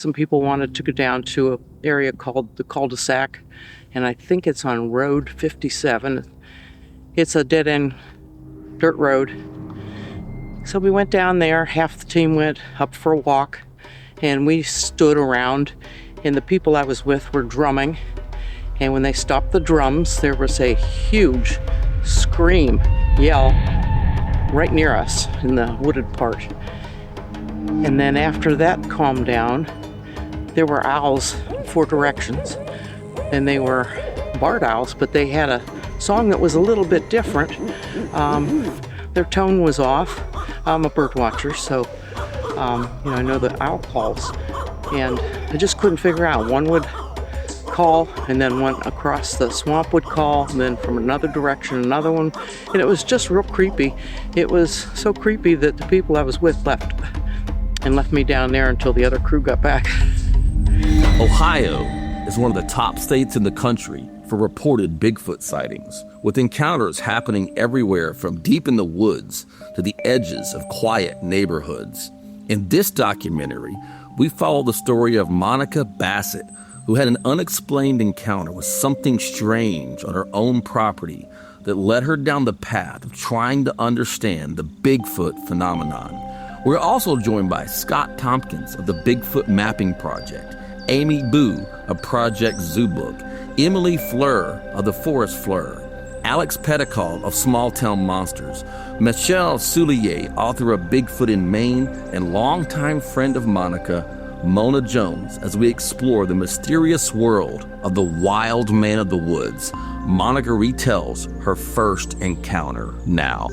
Some people wanted to go down to an area called the cul-de-sac, and I think it's on Road 57. It's a dead-end dirt road. So we went down there, half the team went up for a walk, and we stood around, and the people I was with were drumming, and when they stopped the drums, there was a huge scream, yell, right near us in the wooded part. And then after that calmed down, there were owls in 4 directions, and they were barred owls, but they had a song that was a little bit different. Their tone was off. I'm a bird watcher, so I know the owl calls, and I just couldn't figure out. One would call, and then one across the swamp would call, and then from another direction another one, and it was just real creepy. It was so creepy that the people I was with left me down there until the other crew got back. Ohio is one of the top states in the country for reported Bigfoot sightings, with encounters happening everywhere from deep in the woods to the edges of quiet neighborhoods. In this documentary, we follow the story of Monica Bassett, who had an unexplained encounter with something strange on her own property that led her down the path of trying to understand the Bigfoot phenomenon. We're also joined by Scott Tompkins of the Bigfoot Mapping Project, Amy Boo of Project Zoobook, Emily Fleur of the Forest Fleur, Alex Petticoff of Small Town Monsters, Michelle Soulier, author of Bigfoot in Maine, and longtime friend of Monica, Mona Jones, as we explore the mysterious world of the wild man of the woods. Monica retells her first encounter now.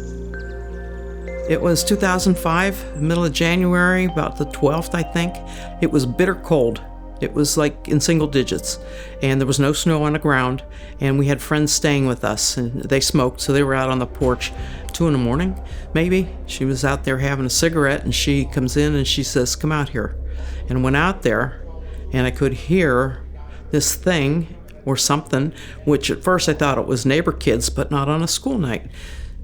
It was 2005, middle of January, about the 12th, I think. It was bitter cold. It was like in single digits, and there was no snow on the ground, and we had friends staying with us, and they smoked, so they were out on the porch 2 a.m, maybe. She was out there having a cigarette, and she comes in and she says, "Come out here." And went out there, and I could hear this thing or something, which at first I thought it was neighbor kids, but not on a school night.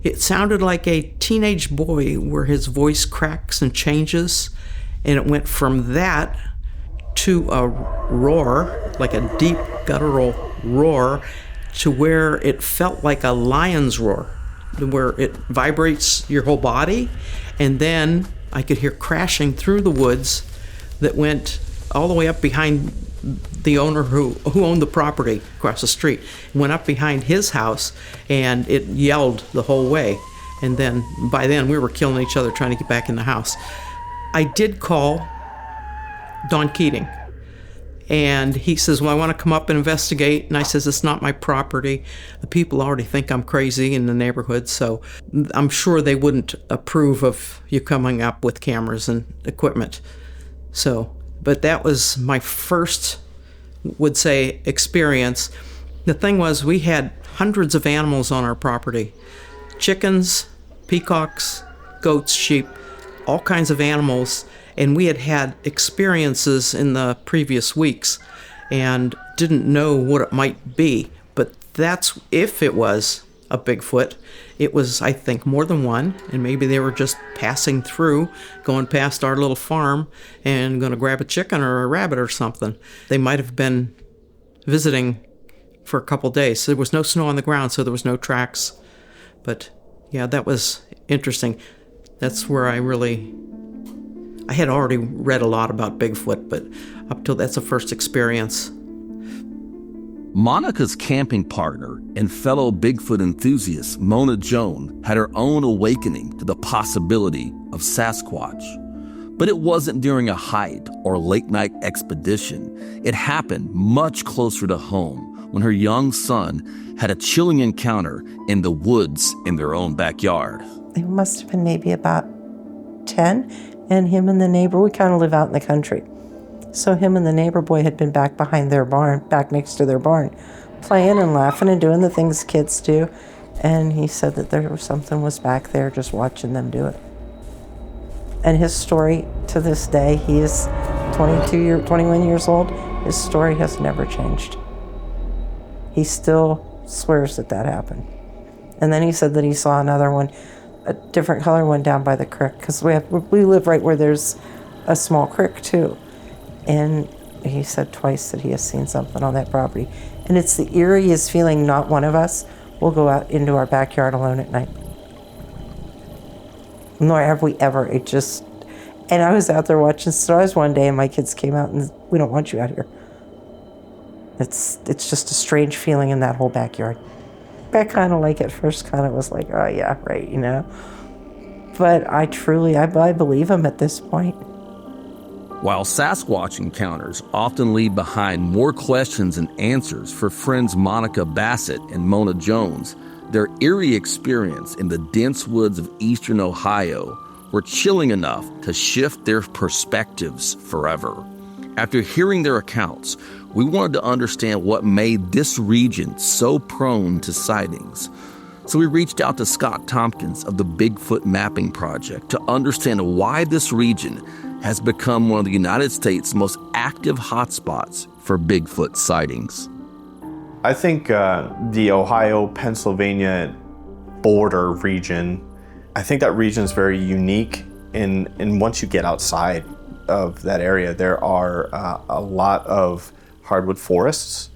It sounded like a teenage boy where his voice cracks and changes, and it went from that to a roar, like a deep guttural roar, to where it felt like a lion's roar, where it vibrates your whole body. And then I could hear crashing through the woods that went all the way up behind the owner who owned the property across the street. It went up behind his house, and it yelled the whole way. And then by then we were killing each other trying to get back in the house. I did call Don Keating, and he says, "Well, I want to come up and investigate." And I says, "It's not my property. The people already think I'm crazy in the neighborhood, so I'm sure they wouldn't approve of you coming up with cameras and equipment." But that was my first, would say, experience. The thing was, we had hundreds of animals on our property. Chickens, peacocks, goats, sheep, all kinds of animals. And we had had experiences in the previous weeks and didn't know what it might be. But that's, if it was a Bigfoot, it was, I think, more than one. And maybe they were just passing through, going past our little farm and going to grab a chicken or a rabbit or something. They might have been visiting for a couple days. There was no snow on the ground, so there was no tracks. But yeah, that was interesting. That's where I had already read a lot about Bigfoot, but up till that's the first experience. Monica's camping partner and fellow Bigfoot enthusiast, Mona Jones, had her own awakening to the possibility of Sasquatch. But it wasn't during a hike or late-night expedition. It happened much closer to home when her young son had a chilling encounter in the woods in their own backyard. It must have been maybe about 10. And him and the neighbor, we kind of live out in the country. So him and the neighbor boy had been back behind their barn, back next to their barn, playing and laughing and doing the things kids do. And he said that something was back there just watching them do it. And his story to this day, he is 21 years old. His story has never changed. He still swears that happened. And then he said that he saw another one, a different color one down by the creek, because we live right where there's a small creek too. And he said twice that he has seen something on that property. And it's the eeriest feeling. Not one of us will go out into our backyard alone at night. Nor have we ever. And I was out there watching stars one day, and my kids came out and, we don't want you out here. It's just a strange feeling in that whole backyard. I kind of like at first kind of was like, oh yeah, right, you know. But I believe him at this point. While Sasquatch encounters often leave behind more questions than answers for friends Monica Bassett and Mona Jones, their eerie experience in the dense woods of eastern Ohio were chilling enough to shift their perspectives forever. After hearing their accounts, we wanted to understand what made this region so prone to sightings. So we reached out to Scott Tompkins of the Bigfoot Mapping Project to understand why this region has become one of the United States' most active hotspots for Bigfoot sightings. I think the Ohio-Pennsylvania border region, I think that region is very unique. And once you get outside of that area, there are a lot of hardwood forests,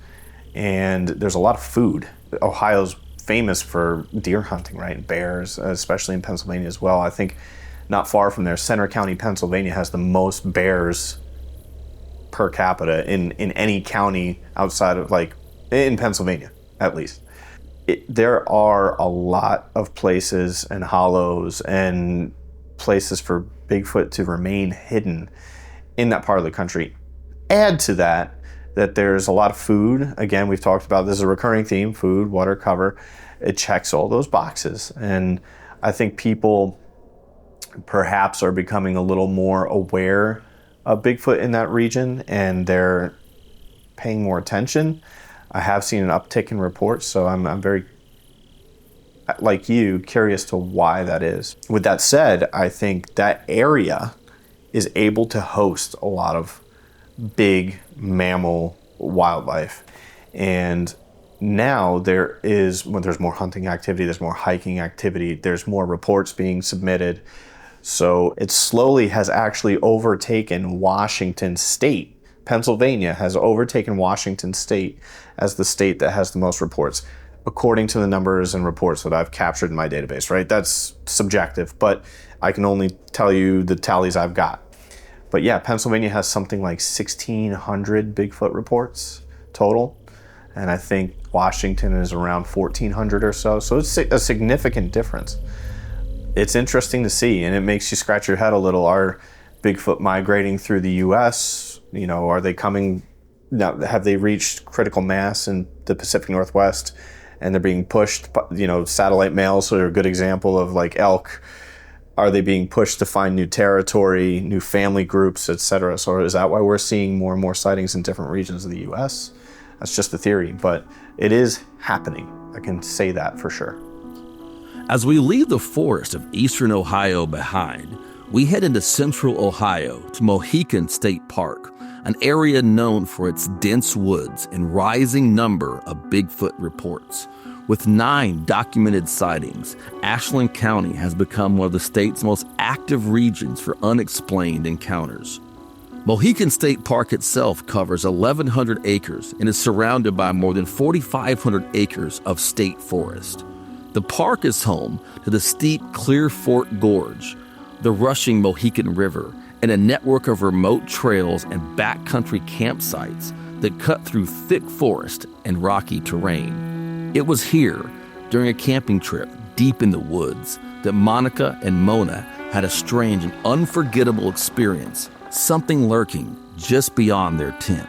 and there's a lot of food. Ohio's famous for deer hunting, right? Bears, especially in Pennsylvania as well. I think not far from there, Center County, Pennsylvania has the most bears per capita in any county outside of, like, in Pennsylvania, at least. There are a lot of places and hollows and places for Bigfoot to remain hidden in that part of the country. Add to that there's a lot of food. Again, we've talked about this is a recurring theme, food, water, cover. It checks all those boxes. And I think people perhaps are becoming a little more aware of Bigfoot in that region, and they're paying more attention. I have seen an uptick in reports, so I'm very, like you, curious to why that is. With that said, I think that area is able to host a lot of big mammal wildlife. And now there's more hunting activity, there's more hiking activity, there's more reports being submitted. So it slowly has actually overtaken Washington State. Pennsylvania has overtaken Washington State as the state that has the most reports, according to the numbers and reports that I've captured in my database, right? That's subjective, but I can only tell you the tallies I've got. But yeah, Pennsylvania has something like 1,600 Bigfoot reports total. And I think Washington is around 1,400 or so. So it's a significant difference. It's interesting to see, and it makes you scratch your head a little. Are Bigfoot migrating through the U.S.? You know, are they coming? Now, have they reached critical mass in the Pacific Northwest and they're being pushed? You know, satellite males are a good example of, like, elk. Are they being pushed to find new territory, new family groups, etc.? So is that why we're seeing more and more sightings in different regions of the U.S.? That's just a theory, but it is happening. I can say that for sure. As we leave the forest of eastern Ohio behind, we head into central Ohio to Moheakin State Park, an area known for its dense woods and rising number of Bigfoot reports. With 9 documented sightings, Ashland County has become one of the state's most active regions for unexplained encounters. Moheakin State Park itself covers 1,100 acres and is surrounded by more than 4,500 acres of state forest. The park is home to the steep Clear Fork Gorge, the rushing Moheakin River, and a network of remote trails and backcountry campsites that cut through thick forest and rocky terrain. It was here, during a camping trip deep in the woods, that Monica and Mona had a strange and unforgettable experience, something lurking just beyond their tent,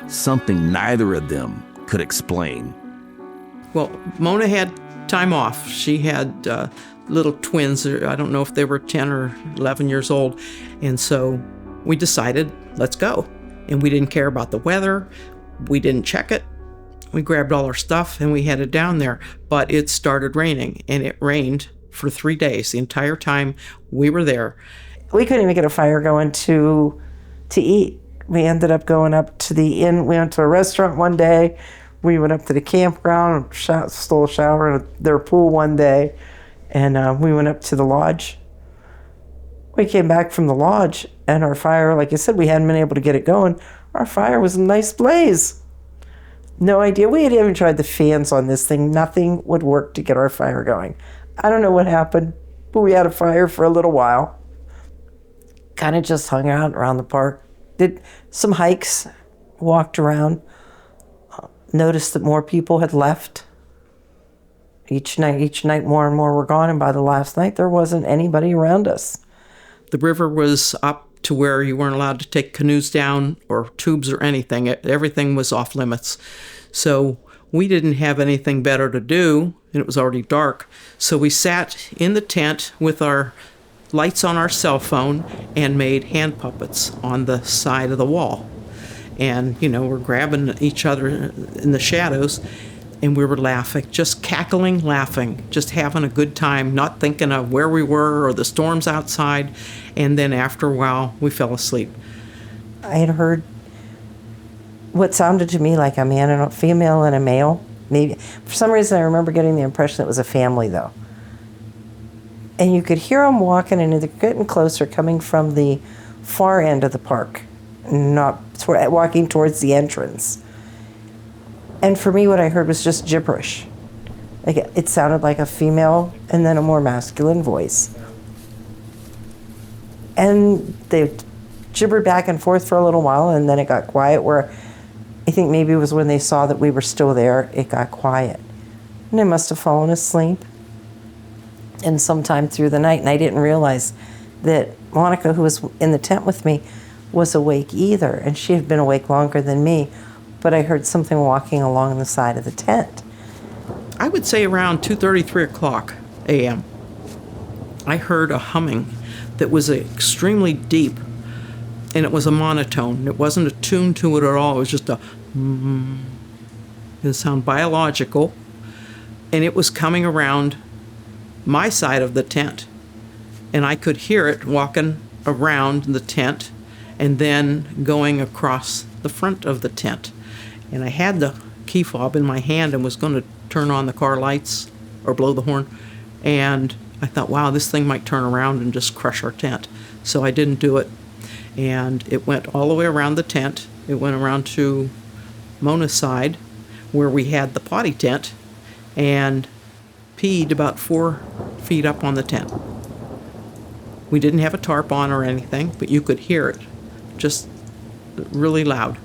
something neither of them could explain. Well, Mona had time off. She had little twins. I don't know if they were 10 or 11 years old. And so we decided, let's go. And we didn't care about the weather. We didn't check it. We grabbed all our stuff and we headed down there. But it started raining, and it rained for 3 days, the entire time we were there. We couldn't even get a fire going to eat. We ended up going up to the inn. We went to a restaurant one day. We went up to the campground, stole a shower in their pool one day, and we went up to the lodge. We came back from the lodge, and our fire, like I said, we hadn't been able to get it going. Our fire was a nice blaze. No idea. We had even tried the fans on this thing. Nothing would work to get our fire going. I don't know what happened, but we had a fire for a little while. Kind of just hung out around the park. Did some hikes, walked around. Noticed that more people had left. Each night more and more were gone, and by the last night, there wasn't anybody around us. The river was up to where you weren't allowed to take canoes down or tubes or anything. Everything was off limits. So we didn't have anything better to do, and it was already dark. So we sat in the tent with our lights on our cell phone and made hand puppets on the side of the wall. And, we're grabbing each other in the shadows, and we were laughing, just cackling, laughing, just having a good time, not thinking of where we were or the storms outside. And then after a while, we fell asleep. I had heard what sounded to me like a man and a female and a male. Maybe for some reason, I remember getting the impression it was a family, though. And you could hear them walking, and they're getting closer, coming from the far end of the park, walking towards the entrance. And for me, what I heard was just gibberish. Like it sounded like a female and then a more masculine voice. And they gibbered back and forth for a little while, and then it got quiet, where I think maybe it was when they saw that we were still there, it got quiet. And they must have fallen asleep. And sometime through the night, and I didn't realize that Monica, who was in the tent with me, was awake either, and she had been awake longer than me, but I heard something walking along the side of the tent. I would say around 2:30, 3 o'clock a.m. I heard a humming that was extremely deep, and it was a monotone. It wasn't a tune to it at all. It was just a it sounded biological, and it was coming around my side of the tent, and I could hear it walking around the tent and then going across the front of the tent. And I had the key fob in my hand and was going to turn on the car lights or blow the horn, and I thought, wow, this thing might turn around and just crush our tent. So I didn't do it, and it went all the way around the tent. It went around to Mona's side where we had the potty tent, and peed about 4 feet up on the tent. We didn't have a tarp on or anything, but you could hear it, just really loud.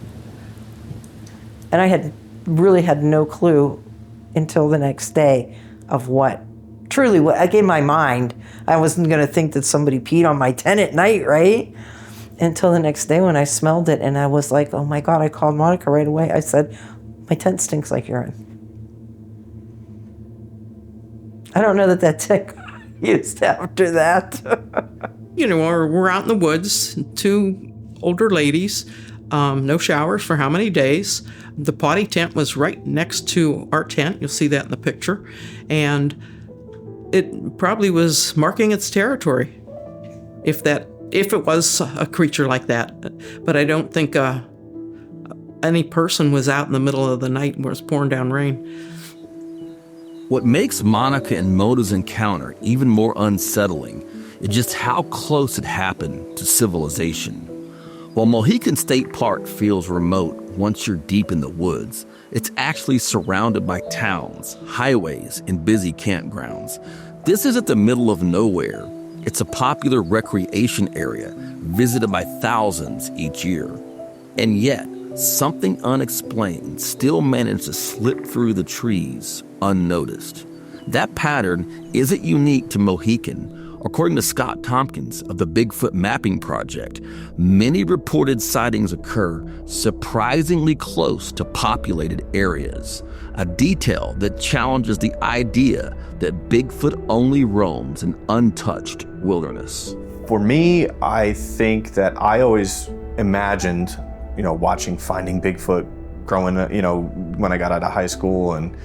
And I had really had no clue until the next day of what in my mind, I wasn't going to think that somebody peed on my tent at night, right? Until the next day when I smelled it, and I was like, oh my God, I called Monica right away. I said, my tent stinks like urine. I don't know that tent used after that. We're out in the woods, 2 older ladies, no showers for how many days. The potty tent was right next to our tent. You'll see that in the picture. And it probably was marking its territory, if it was a creature like that. But I don't think any person was out in the middle of the night where it's pouring down rain. What makes Monica and Mona's encounter even more unsettling is just how close it happened to civilization. While Moheakin State Park feels remote once you're deep in the woods, it's actually surrounded by towns, highways, and busy campgrounds. This isn't the middle of nowhere. It's a popular recreation area visited by thousands each year. And yet, something unexplained still managed to slip through the trees unnoticed. That pattern isn't unique to Moheakin. According to Scott Tompkins of the Bigfoot Mapping Project, many reported sightings occur surprisingly close to populated areas, a detail that challenges the idea that Bigfoot only roams an untouched wilderness. For me, I think that I always imagined, watching Finding Bigfoot growing, when I got out of high school and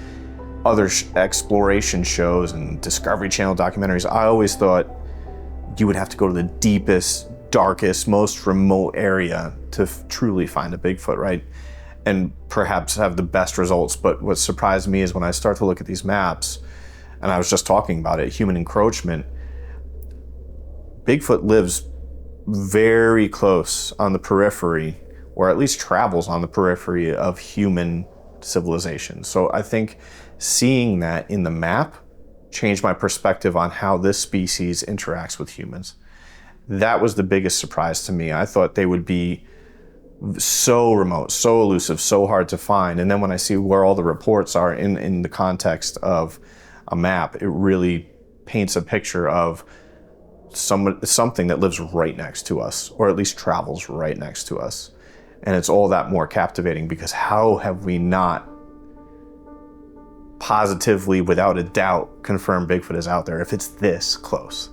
other exploration shows and Discovery Channel documentaries. I always thought you would have to go to the deepest, darkest, most remote area to truly find a Bigfoot, right? And perhaps have the best results. But what surprised me is when I start to look at these maps, and I was just talking about it, human encroachment, Bigfoot lives very close on the periphery, or at least travels on the periphery of human civilization. So I think seeing that in the map changed my perspective on how this species interacts with humans. That was the biggest surprise to me. I thought they would be so remote, so elusive, so hard to find. And then when I see where all the reports are in the context of a map, it really paints a picture of something that lives right next to us, or at least travels right next to us. And it's all that more captivating, because how have we not positively, without a doubt, confirmed Bigfoot is out there if it's this close?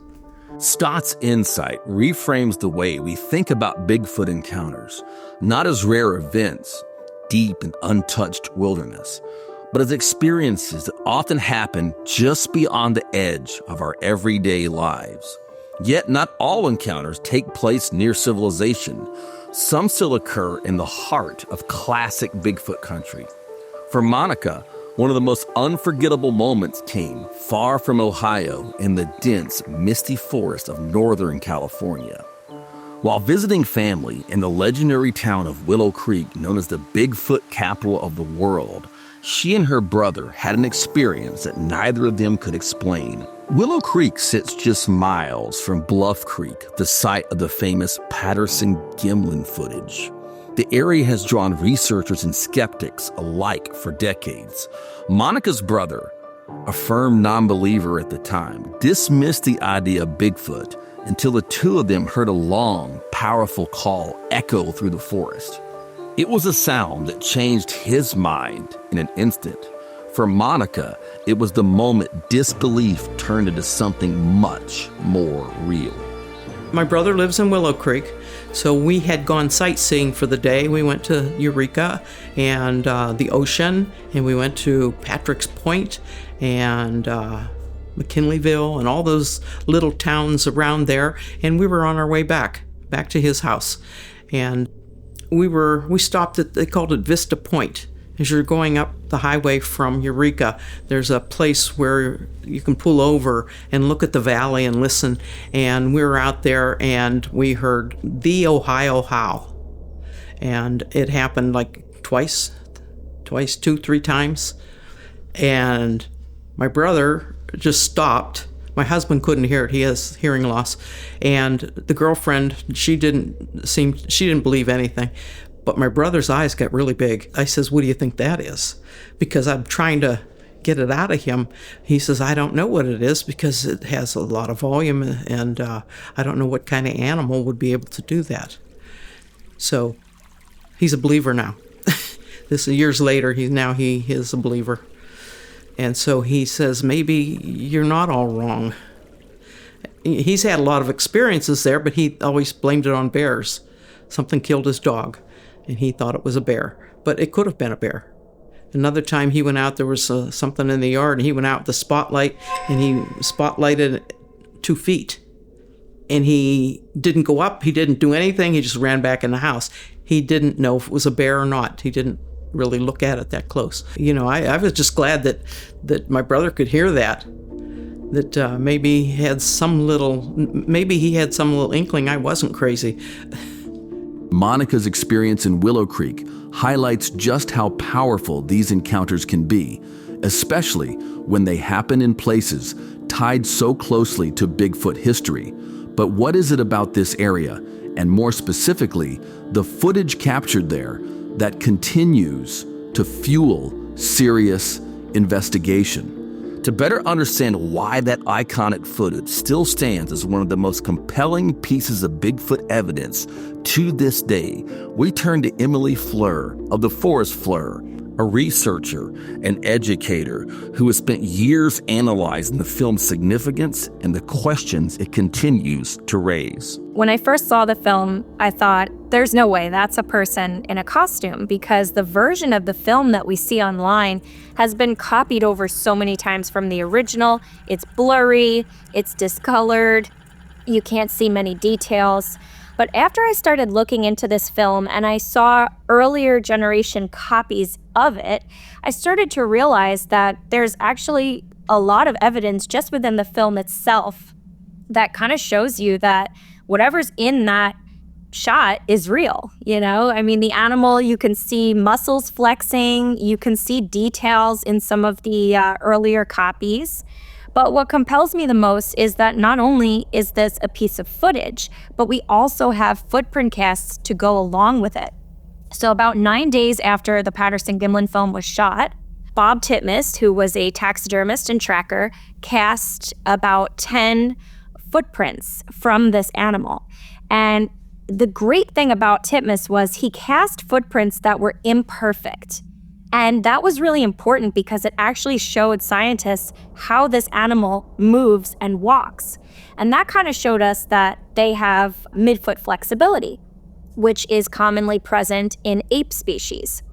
Scott's insight reframes the way we think about Bigfoot encounters, not as rare events, deep and untouched wilderness, but as experiences that often happen just beyond the edge of our everyday lives. Yet not all encounters take place near civilization. Some still occur in the heart of classic Bigfoot country. For Monica, one of the most unforgettable moments came far from Ohio in the dense, misty forest of Northern California. While visiting family in the legendary town of Willow Creek, known as the Bigfoot capital of the world, she and her brother had an experience that neither of them could explain. Willow Creek sits just miles from Bluff Creek, the site of the famous Patterson-Gimlin footage. The area has drawn researchers and skeptics alike for decades. Monica's brother, a firm non-believer at the time, dismissed the idea of Bigfoot until the two of them heard a long, powerful call echo through the forest. It was a sound that changed his mind in an instant. For Monica, it was the moment disbelief turned into something much more real. My brother lives in Willow Creek, so we had gone sightseeing for the day. We went to Eureka and the ocean, and we went to Patrick's Point and McKinleyville and all those little towns around there, and we were on our way back to his house. And we stopped at, they called it Vista Point. As you're going up the highway from Eureka, there's a place where you can pull over and look at the valley and listen. And we were out there and we heard the Ohio howl. And it happened like twice, 2-3 times. And my brother just stopped. My husband couldn't hear it. He has hearing loss. And the girlfriend, she didn't believe anything. But my brother's eyes got really big. I says, "What do you think that is?" Because I'm trying to get it out of him. He says, "I don't know what it is because it has a lot of volume, and I don't know what kind of animal would be able to do that." So he's a believer now. This is years later. He is a believer. And so he says, "Maybe you're not all wrong." He's had a lot of experiences there, but he always blamed it on bears. Something killed his dog, and he thought it was a bear, but it could have been a bear. Another time he went out, there was something in the yard, and he went out with the spotlight, and he spotlighted 2 feet. And he didn't go up, he didn't do anything, he just ran back in the house. He didn't know if it was a bear or not. He didn't really look at it that close. You know, I was just glad that my brother could hear that maybe he had some little inkling I wasn't crazy. Monica's experience in Willow Creek highlights just how powerful these encounters can be, especially when they happen in places tied so closely to Bigfoot history. But what is it about this area, and more specifically, the footage captured there, that continues to fuel serious investigation? To better understand why that iconic footage still stands as one of the most compelling pieces of Bigfoot evidence to this day, we turn to Emily Fleur of the Forest Fleur, a researcher and educator who has spent years analyzing the film's significance and the questions it continues to raise. When I first saw the film, I thought, there's no way that's a person in a costume, because the version of the film that we see online has been copied over so many times from the original. It's blurry, it's discolored, you can't see many details. But after I started looking into this film and I saw earlier generation copies of it, I started to realize that there's actually a lot of evidence just within the film itself that kind of shows you that whatever's in that shot is real, you know? I mean, the animal, you can see muscles flexing, you can see details in some of the earlier copies. But what compels me the most is that not only is this a piece of footage, but we also have footprint casts to go along with it. So about 9 days after the Patterson-Gimlin film was shot, Bob Titmus, who was a taxidermist and tracker, cast about 10 footprints from this animal. And the great thing about Titmus was he cast footprints that were imperfect. And that was really important because it actually showed scientists how this animal moves and walks. And that kind of showed us that they have midfoot flexibility, which is commonly present in ape species.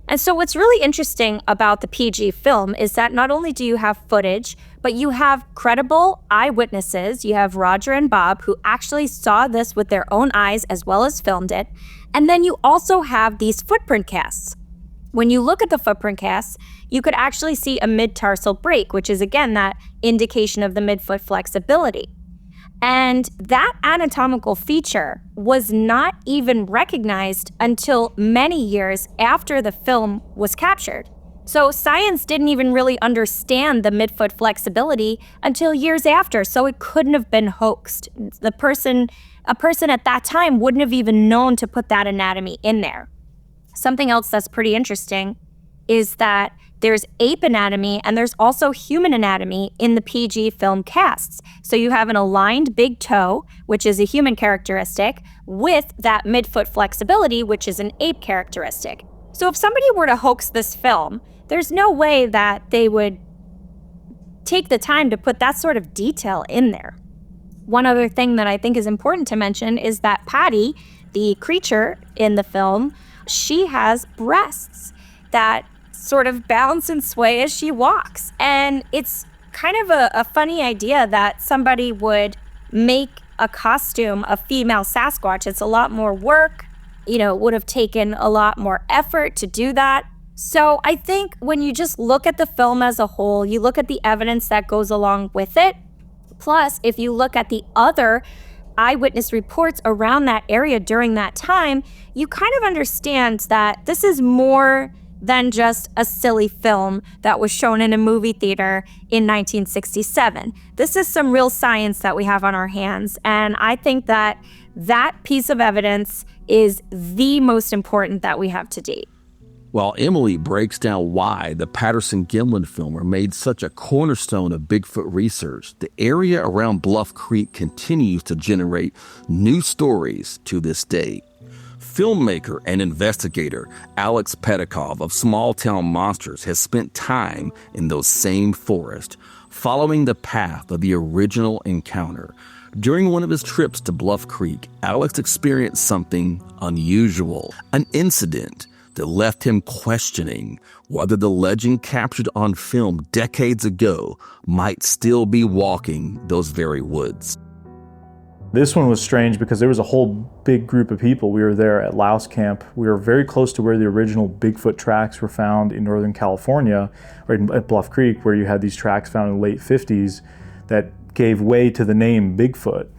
And so what's really interesting about the PG film is that not only do you have footage, but you have credible eyewitnesses. You have Roger and Bob who actually saw this with their own eyes as well as filmed it. And then you also have these footprint casts. When you look at the footprint casts, you could actually see a mid-tarsal break, which is again that indication of the midfoot flexibility. And that anatomical feature was not even recognized until many years after the film was captured. So science didn't even really understand the midfoot flexibility until years after, so it couldn't have been hoaxed. A person at that time wouldn't have even known to put that anatomy in there. Something else that's pretty interesting is that there's ape anatomy and there's also human anatomy in the PG film casts. So you have an aligned big toe, which is a human characteristic, with that midfoot flexibility, which is an ape characteristic. So if somebody were to hoax this film, there's no way that they would take the time to put that sort of detail in there. One other thing that I think is important to mention is that Patty, the creature in the film, she has breasts that sort of bounce and sway as she walks. And it's kind of a funny idea that somebody would make a costume of female Sasquatch. It's a lot more work, it would have taken a lot more effort to do that. So I think when you just look at the film as a whole, you look at the evidence that goes along with it, plus if you look at the other eyewitness reports around that area during that time, you kind of understand that this is more than just a silly film that was shown in a movie theater in 1967. This is some real science that we have on our hands, and I think that that piece of evidence is the most important that we have to date. While Emily breaks down why the Patterson-Gimlin filmer made such a cornerstone of Bigfoot research, the area around Bluff Creek continues to generate new stories to this day. Filmmaker and investigator Alex Pedikov of Small Town Monsters has spent time in those same forests, following the path of the original encounter. During one of his trips to Bluff Creek, Alex experienced something unusual, an incident that left him questioning whether the legend captured on film decades ago might still be walking those very woods. This one was strange because there was a whole big group of people. We were there at Louse Camp. We were very close to where the original Bigfoot tracks were found in Northern California, right at Bluff Creek, where you had these tracks found in the late 50s that gave way to the name Bigfoot.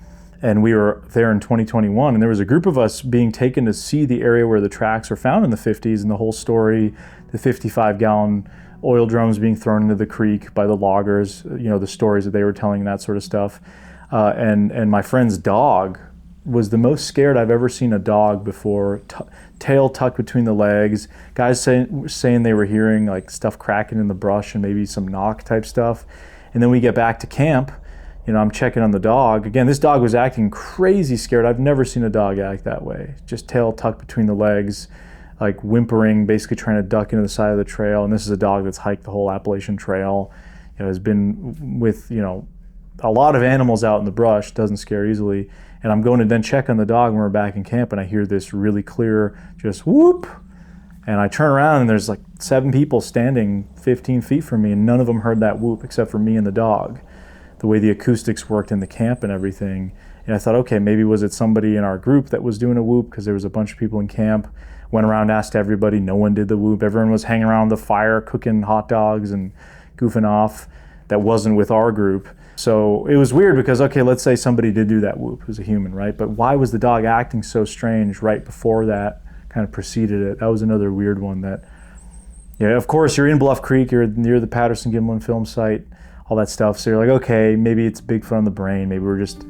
And we were there in 2021, and there was a group of us being taken to see the area where the tracks were found in the 50s and the whole story, the 55-gallon oil drums being thrown into the creek by the loggers, the stories that they were telling, that sort of stuff. And my friend's dog was the most scared I've ever seen a dog before, tail tucked between the legs, guys saying they were hearing like stuff cracking in the brush and maybe some knock type stuff. And then we get back to camp, I'm checking on the dog. Again, this dog was acting crazy scared. I've never seen a dog act that way. Just tail tucked between the legs, like whimpering, basically trying to duck into the side of the trail. And this is a dog that's hiked the whole Appalachian Trail, has been with, a lot of animals out in the brush, doesn't scare easily. And I'm going to then check on the dog when we're back in camp, and I hear this really clear, just whoop. And I turn around and there's like 7 people standing 15 feet from me, and none of them heard that whoop except for me and the dog. The way the acoustics worked in the camp and everything. And I thought, okay, maybe was it somebody in our group that was doing a whoop, because there was a bunch of people in camp. Went around, asked everybody, no one did the whoop. Everyone was hanging around the fire, cooking hot dogs and goofing off. that wasn't with our group. So it was weird because, okay, let's say somebody did do that whoop, it was a human, right? But why was the dog acting so strange right before that kind of preceded it? That was another weird one that, yeah, of course, you're in Bluff Creek, you're near the Patterson-Gimlin film site, all that stuff. So you're like, okay, maybe it's Bigfoot on the brain. Maybe we're just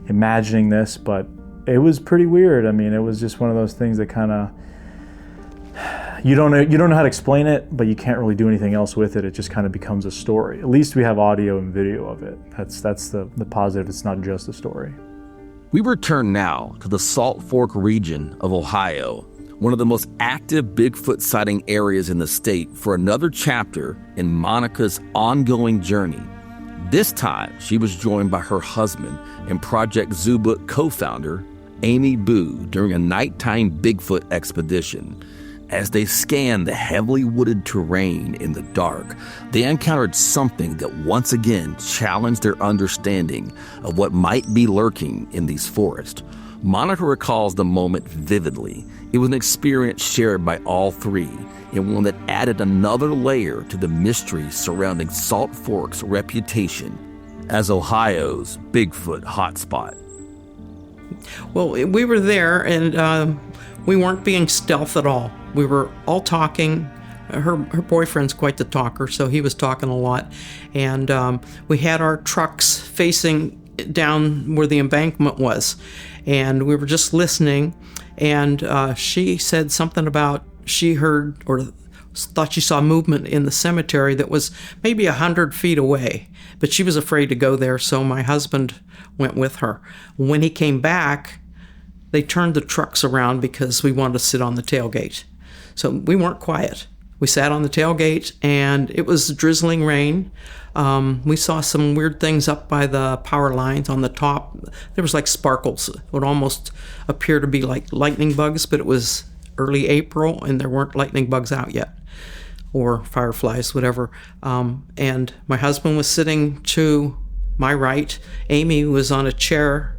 imagining this, but it was pretty weird. I mean, it was just one of those things that kind of, you don't know how to explain it, but you can't really do anything else with it. It just kind of becomes a story. At least we have audio and video of it. That's the positive. It's not just a story. We return now to the Salt Fork region of Ohio, one of the most active Bigfoot sighting areas in the state, for another chapter in Monica's ongoing journey. This time, she was joined by her husband and Project Zoobook co-founder, Amy Boo, during a nighttime Bigfoot expedition. As they scanned the heavily wooded terrain in the dark, they encountered something that once again challenged their understanding of what might be lurking in these forests. Monica recalls the moment vividly. It was an experience shared by all three, and one that added another layer to the mystery surrounding Salt Fork's reputation as Ohio's Bigfoot hotspot. Well, we were there, and we weren't being stealth at all. We were all talking. Her boyfriend's quite the talker, so he was talking a lot. And we had our trucks facing down where the embankment was. And we were just listening. And she said something about she heard or thought she saw movement in the cemetery that was maybe 100 feet away. But she was afraid to go there, so my husband went with her. When he came back, they turned the trucks around because we wanted to sit on the tailgate. So we weren't quiet. We sat on the tailgate, and it was drizzling rain. We saw some weird things up by the power lines on the top. There was like sparkles. It would almost appear to be like lightning bugs, but it was early April, and there weren't lightning bugs out yet, or fireflies, whatever. And my husband was sitting to my right. Amy was on a chair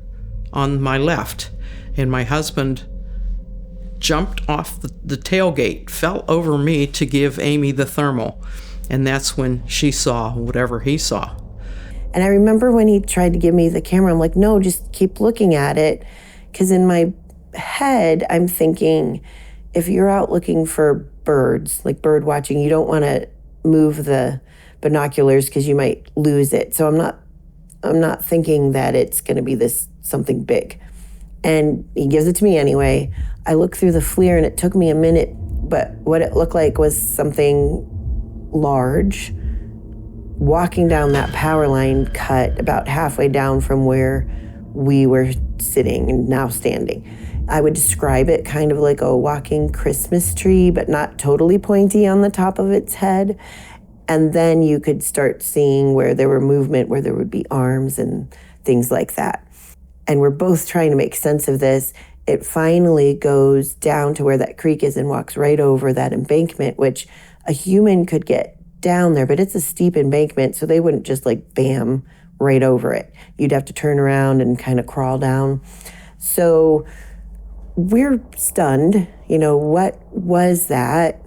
on my left, and my husband jumped off the tailgate, fell over me to give Amy the thermal. And that's when she saw whatever he saw. And I remember when he tried to give me the camera, I'm like, no, just keep looking at it. Because in my head, I'm thinking, if you're out looking for birds, like bird watching, you don't want to move the binoculars because you might lose it. So I'm not thinking that it's going to be this something big. And he gives it to me anyway. I look through the FLIR, and it took me a minute, but what it looked like was something large walking down that power line cut about halfway down from where we were sitting and now standing. I would describe it kind of like a walking Christmas tree, but not totally pointy on the top of its head. And then you could start seeing where there were movement, where there would be arms and things like that. And we're both trying to make sense of this. It finally goes down to where that creek is and walks right over that embankment, which a human could get down there, but it's a steep embankment, so they wouldn't just like bam right over it. You'd have to turn around and kind of crawl down. So we're stunned. What was that?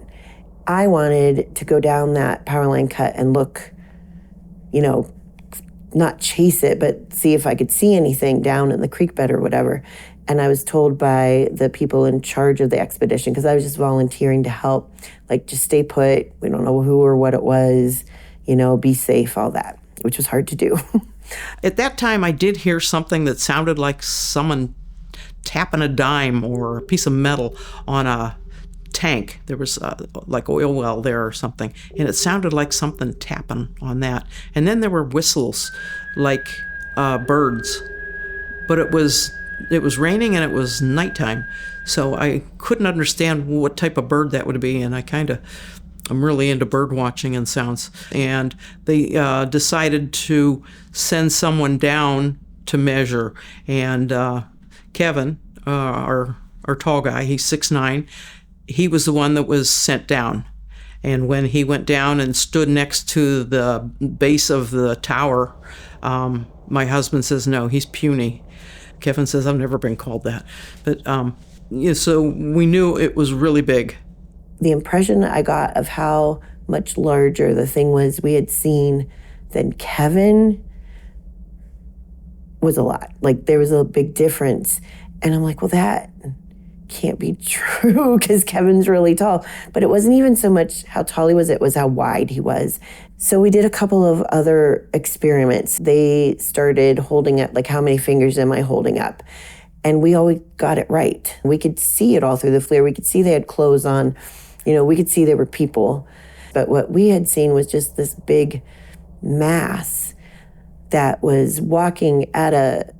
I wanted to go down that power line cut and look, not chase it, but see if I could see anything down in the creek bed or whatever. And I was told by the people in charge of the expedition, because I was just volunteering to help, like, just stay put. We don't know who or what it was, be safe, all that, which was hard to do. At that time, I did hear something that sounded like someone tapping a dime or a piece of metal on a tank. There was like oil well there or something, and it sounded like something tapping on that. And then there were whistles like birds, but it was raining and it was nighttime, so I couldn't understand what type of bird that would be. And I'm really into bird watching and sounds. And they decided to send someone down to measure. And Kevin, our tall guy, he's 6'9", he was the one that was sent down. And when he went down and stood next to the base of the tower, my husband says, no, he's puny. Kevin says, I've never been called that. But so we knew it was really big. The impression I got of how much larger the thing was, we had seen Then Kevin was a lot. Like, there was a big difference. And I'm like, well, that can't be true because Kevin's really tall. But it wasn't even so much how tall he was, it was how wide he was. So we did a couple of other experiments. They started holding up, like, how many fingers am I holding up? And we always got it right. We could see it all through the FLIR. We could see they had clothes on. You know, we could see there were people. But what we had seen was just this big mass that was walking at a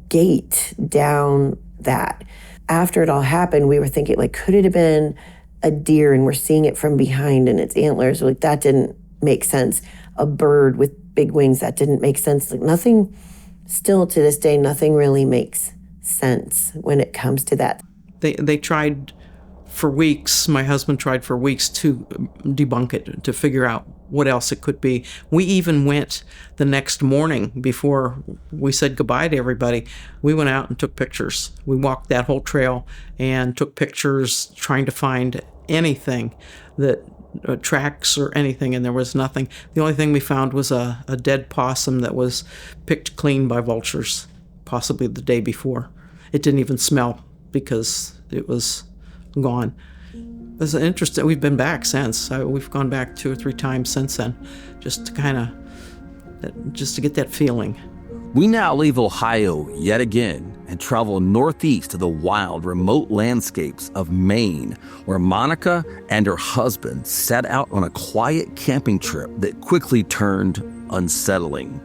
gate down that. After it all happened, we were thinking, like, could it have been a deer and we're seeing it from behind and its antlers? Like, that didn't make sense. A bird with big wings, that didn't make sense. Like, nothing, still to this day, nothing really makes sense when it comes to that. They tried for weeks, my husband tried for weeks to debunk it, to figure out what else it could be. We even went the next morning before we said goodbye to everybody. We went out and took pictures. We walked that whole trail and took pictures trying to find anything that tracks or anything, and there was nothing. The only thing we found was a dead possum that was picked clean by vultures, possibly the day before. It didn't even smell because it was gone. It's interesting. We've been back since. We've gone back 2 or 3 times since then, just to get that feeling. We now leave Ohio yet again and travel northeast to the wild, remote landscapes of Maine, where Monica and her husband set out on a quiet camping trip that quickly turned unsettling.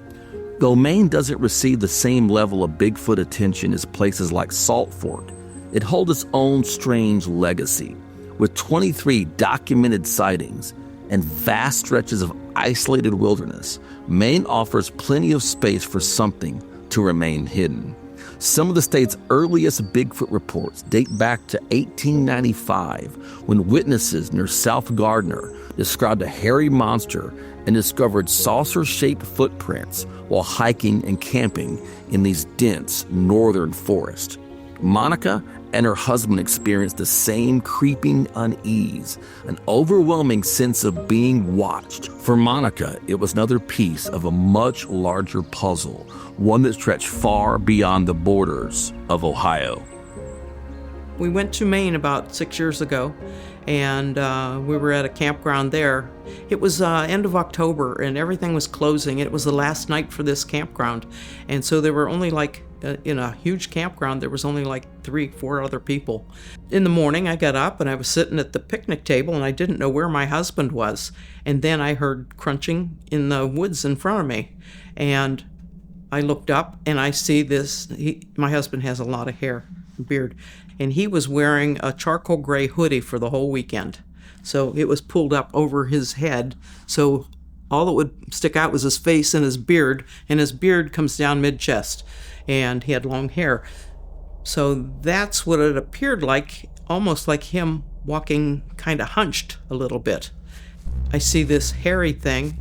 Though Maine doesn't receive the same level of Bigfoot attention as places like Salt Fork, it holds its own strange legacy. With 23 documented sightings and vast stretches of isolated wilderness, Maine offers plenty of space for something to remain hidden. Some of the state's earliest Bigfoot reports date back to 1895, when witnesses near South Gardner described a hairy monster and discovered saucer-shaped footprints while hiking and camping in these dense northern forests. Monica and her husband experienced the same creeping unease, an overwhelming sense of being watched. For Monica, it was another piece of a much larger puzzle, one that stretched far beyond the borders of Ohio. We went to Maine about 6 years ago, and we were at a campground there. It was end of October, and everything was closing. It was the last night for this campground, and so there were only in a huge campground, there was only 3-4 other people. In the morning, I got up and I was sitting at the picnic table and I didn't know where my husband was. And then I heard crunching in the woods in front of me. And I looked up and I see this. My husband has a lot of hair, beard, and he was wearing a charcoal gray hoodie for the whole weekend. So it was pulled up over his head. So all that would stick out was his face and his beard comes down mid-chest. And he had long hair. So that's what it appeared like, almost like him walking kind of hunched a little bit. I see this hairy thing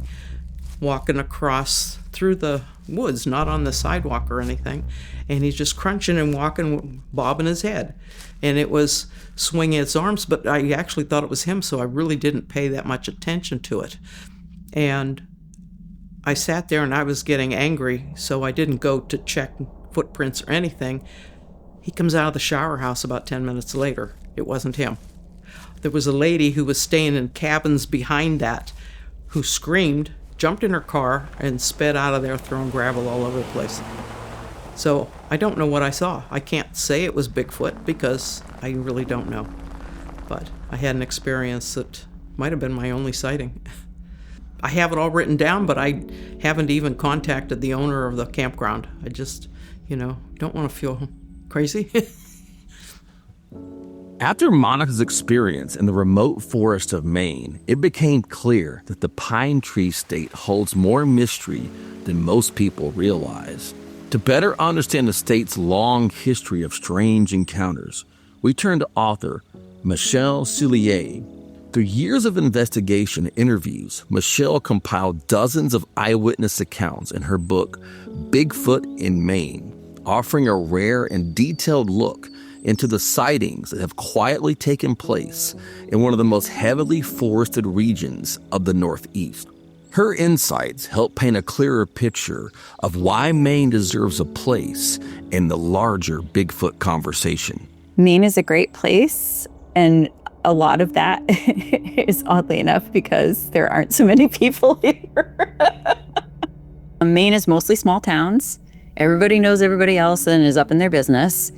walking across through the woods, not on the sidewalk or anything, and he's just crunching and walking, bobbing his head. And it was swinging its arms, but I actually thought it was him, so I really didn't pay that much attention to it. And I sat there and I was getting angry, so I didn't go to check footprints or anything. He comes out of the shower house about 10 minutes later. It wasn't him. There was a lady who was staying in cabins behind that who screamed, jumped in her car, and sped out of there throwing gravel all over the place. So I don't know what I saw. I can't say it was Bigfoot because I really don't know. But I had an experience that might have been my only sighting. I have it all written down, but I haven't even contacted the owner of the campground. I just, don't want to feel crazy. After Monica's experience in the remote forest of Maine, it became clear that the Pine Tree State holds more mystery than most people realize. To better understand the state's long history of strange encounters, we turn to author Michelle Soulier. Through years of investigation and interviews, Michelle compiled dozens of eyewitness accounts in her book, Bigfoot in Maine, offering a rare and detailed look into the sightings that have quietly taken place in one of the most heavily forested regions of the Northeast. Her insights help paint a clearer picture of why Maine deserves a place in the larger Bigfoot conversation. Maine is a great place, and a lot of that is oddly enough because there aren't so many people here. Maine is mostly small towns. Everybody knows everybody else and is up in their business.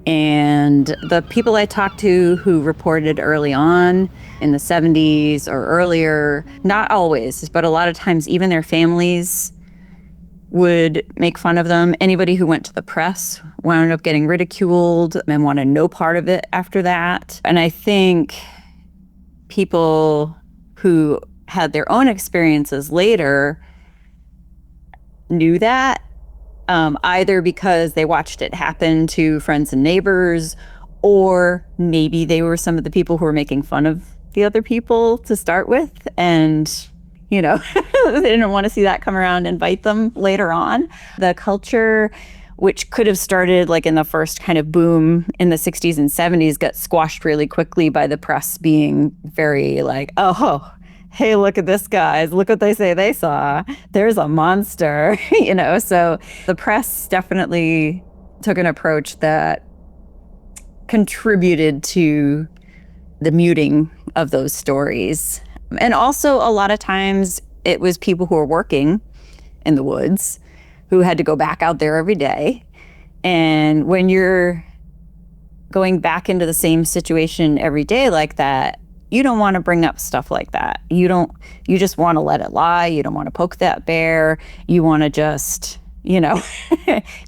And the people I talked to who reported early on in the 70s or earlier, not always, but a lot of times even their families would make fun of them. Anybody who went to the press wound up getting ridiculed and wanted no part of it after that. And I think people who had their own experiences later knew that, either because they watched it happen to friends and neighbors, or maybe they were some of the people who were making fun of the other people to start with. And, they didn't want to see that come around and bite them later on. The culture, which could have started like in the first kind of boom in the 60s and 70s, got squashed really quickly by the press being very like, oh, hey, look at this, guys. Look what they say they saw. There's a monster, So the press definitely took an approach that contributed to the muting of those stories. And also a lot of times it was people who were working in the woods who had to go back out there every day. And when you're going back into the same situation every day like that, you don't want to bring up stuff like that. You just want to let it lie. You don't want to poke that bear. You want to just,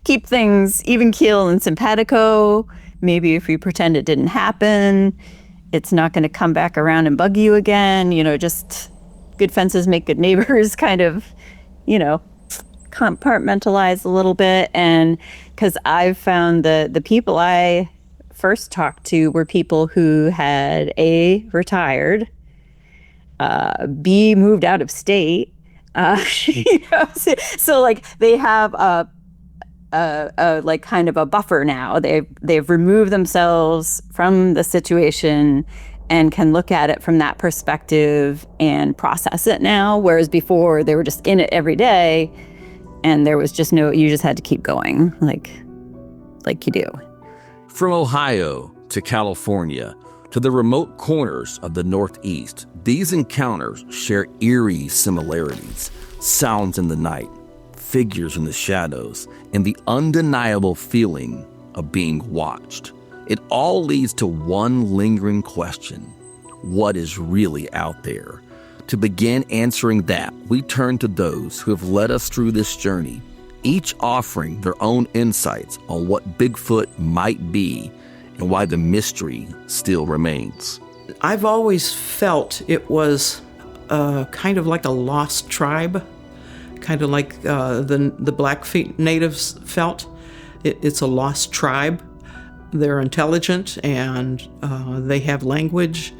keep things even keel and simpatico. Maybe if you pretend it didn't happen, it's not going to come back around and bug you again. Just good fences make good neighbors kind of, compartmentalize a little bit. And because I've found the people I first talked to were people who had A, retired, B, moved out of state. So like they have a like kind of a buffer now. They've removed themselves from the situation and can look at it from that perspective and process it now. Whereas before they were just in it every day and there was just you just had to keep going like you do. From Ohio to California to the remote corners of the Northeast, these encounters share eerie similarities: sounds in the night, figures in the shadows, and the undeniable feeling of being watched. It all leads to one lingering question: what is really out there? To begin answering that, we turn to those who have led us through this journey, each offering their own insights on what Bigfoot might be and why the mystery still remains. I've always felt it was kind of like a lost tribe, kind of like the Blackfeet natives felt. It's a lost tribe. They're intelligent and they have language.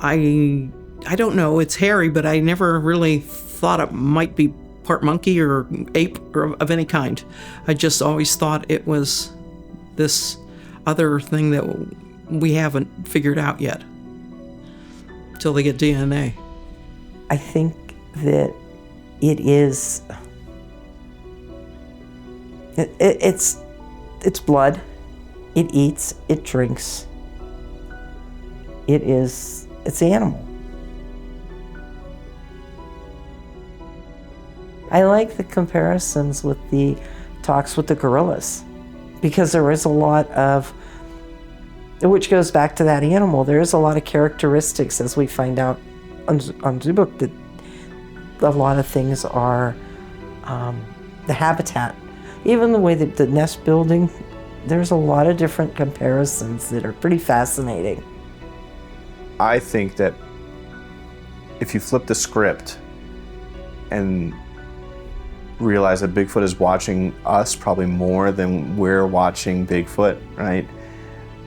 I don't know, it's hairy, but I never really thought it might be part monkey or ape or of any kind. I just always thought it was this other thing that we haven't figured out yet till they get DNA. I think that it is, it's blood. It eats, it drinks. It's the animal. I like the comparisons with the talks with the gorillas, because there is a lot of, which goes back to that animal, there is a lot of characteristics, as we find out on Zoobook, that a lot of things are the habitat. Even the way that the nest building, there's a lot of different comparisons that are pretty fascinating. I think that if you flip the script and realize that Bigfoot is watching us probably more than we're watching Bigfoot, right?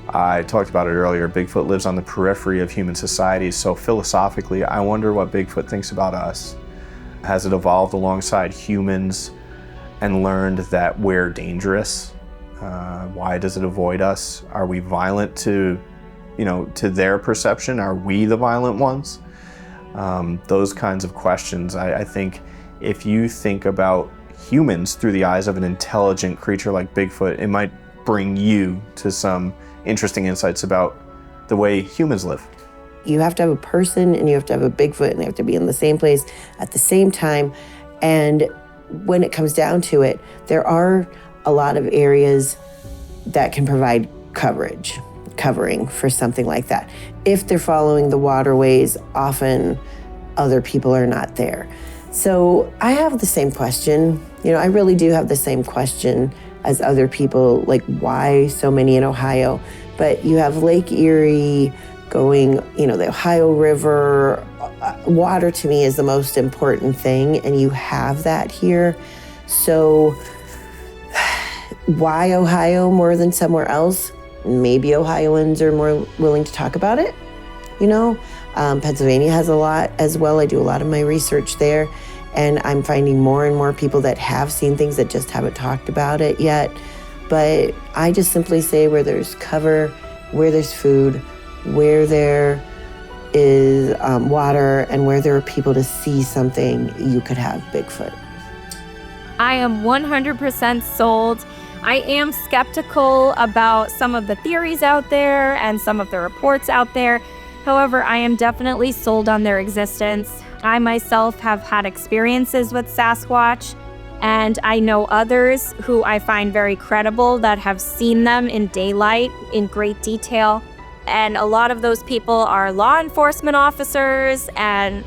I talked about it earlier. Bigfoot lives on the periphery of human society, so philosophically, I wonder what Bigfoot thinks about us. Has it evolved alongside humans and learned that we're dangerous? Why does it avoid us? Are we violent to their perception? Are we the violent ones? those kinds of questions. I think if you think about humans through the eyes of an intelligent creature like Bigfoot, it might bring you to some interesting insights about the way humans live. You have to have a person and you have to have a Bigfoot, and they have to be in the same place at the same time. And when it comes down to it, there are a lot of areas that can provide covering for something like that. If they're following the waterways, often other people are not there. So I have the same question. I really do have the same question as other people, like why so many in Ohio? But you have Lake Erie going, the Ohio River. Water to me is the most important thing, and you have that here. So why Ohio more than somewhere else? Maybe Ohioans are more willing to talk about it. Pennsylvania has a lot as well. I do a lot of my research there, and I'm finding more and more people that have seen things that just haven't talked about it yet. But I just simply say where there's cover, where there's food, where there is water, and where there are people to see something, you could have Bigfoot. I am 100% sold. I am skeptical about some of the theories out there and some of the reports out there. However, I am definitely sold on their existence. I myself have had experiences with Sasquatch, and I know others who I find very credible that have seen them in daylight in great detail. And a lot of those people are law enforcement officers and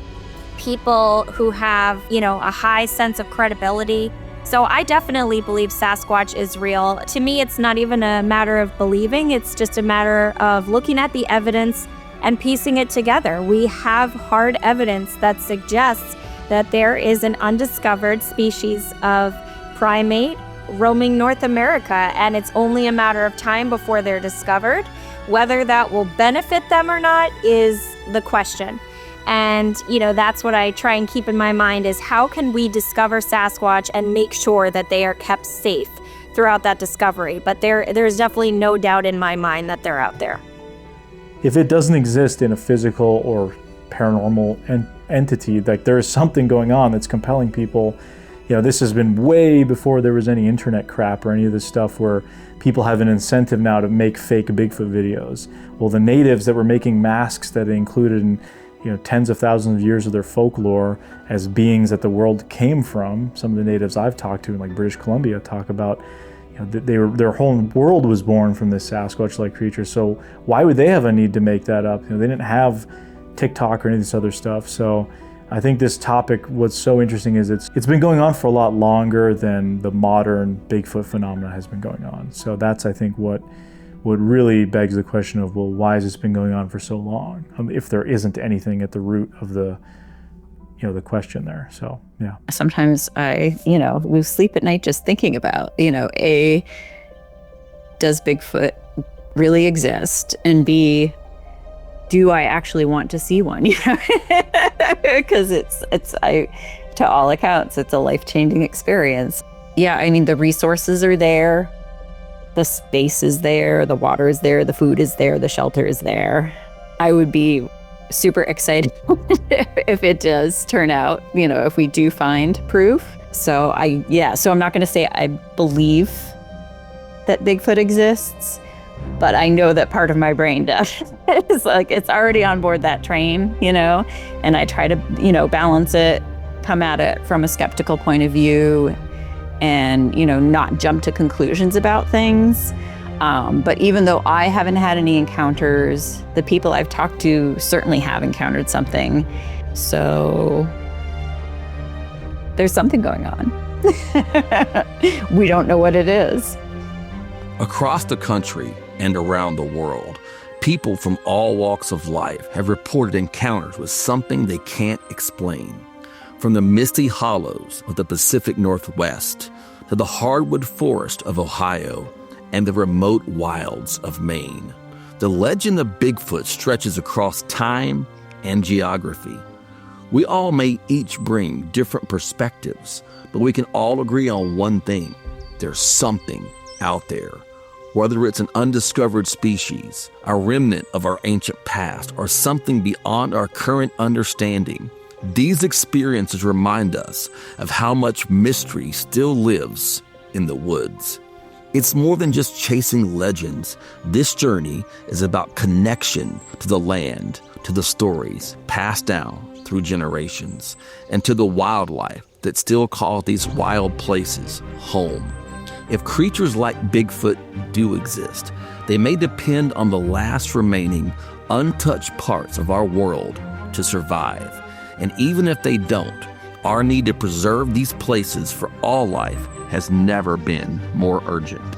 people who have, a high sense of credibility. So I definitely believe Sasquatch is real. To me, it's not even a matter of believing. It's just a matter of looking at the evidence and piecing it together. We have hard evidence that suggests that there is an undiscovered species of primate roaming North America, and it's only a matter of time before they're discovered. Whether that will benefit them or not is the question. And, that's what I try and keep in my mind is how can we discover Sasquatch and make sure that they are kept safe throughout that discovery? But there's definitely no doubt in my mind that they're out there. If it doesn't exist in a physical or paranormal entity, like there is something going on that's compelling people. This has been way before there was any internet crap or any of this stuff where people have an incentive now to make fake Bigfoot videos. Well, the natives that were making masks that included in tens of thousands of years of their folklore as beings that the world came from. Some of the natives I've talked to in like British Columbia talk about, their whole world was born from this Sasquatch-like creature. So why would they have a need to make that up? They didn't have TikTok or any of this other stuff. So I think this topic, what's so interesting is it's been going on for a lot longer than the modern Bigfoot phenomena has been going on. So that's, I think, what really begs the question of, well, why has this been going on for so long? If there isn't anything at the root of the question there. So, yeah. Sometimes I, lose sleep at night just thinking about, A, does Bigfoot really exist? And B, do I actually want to see one? Because to all accounts, it's a life-changing experience. Yeah, I mean, the resources are there. The space is there, the water is there, the food is there, the shelter is there. I would be super excited if it does turn out, if we do find proof. So I'm not going to say I believe that Bigfoot exists, but I know that part of my brain does. It's like it's already on board that train, and I try to, balance it, come at it from a skeptical point of view, and not jump to conclusions about things. But even though I haven't had any encounters, the people I've talked to certainly have encountered something. So there's something going on. We don't know what it is. Across the country and around the world, people from all walks of life have reported encounters with something they can't explain. From the misty hollows of the Pacific Northwest to the hardwood forest of Ohio and the remote wilds of Maine, the legend of Bigfoot stretches across time and geography. We all may each bring different perspectives, but we can all agree on one thing: there's something out there Whether it's an undiscovered species, a remnant of our ancient past, or something beyond our current understanding, these experiences remind us of how much mystery still lives in the woods. It's more than just chasing legends. This journey is about connection to the land, to the stories passed down through generations, and to the wildlife that still calls these wild places home. If creatures like Bigfoot do exist, they may depend on the last remaining untouched parts of our world to survive. And even if they don't, our need to preserve these places for all life has never been more urgent.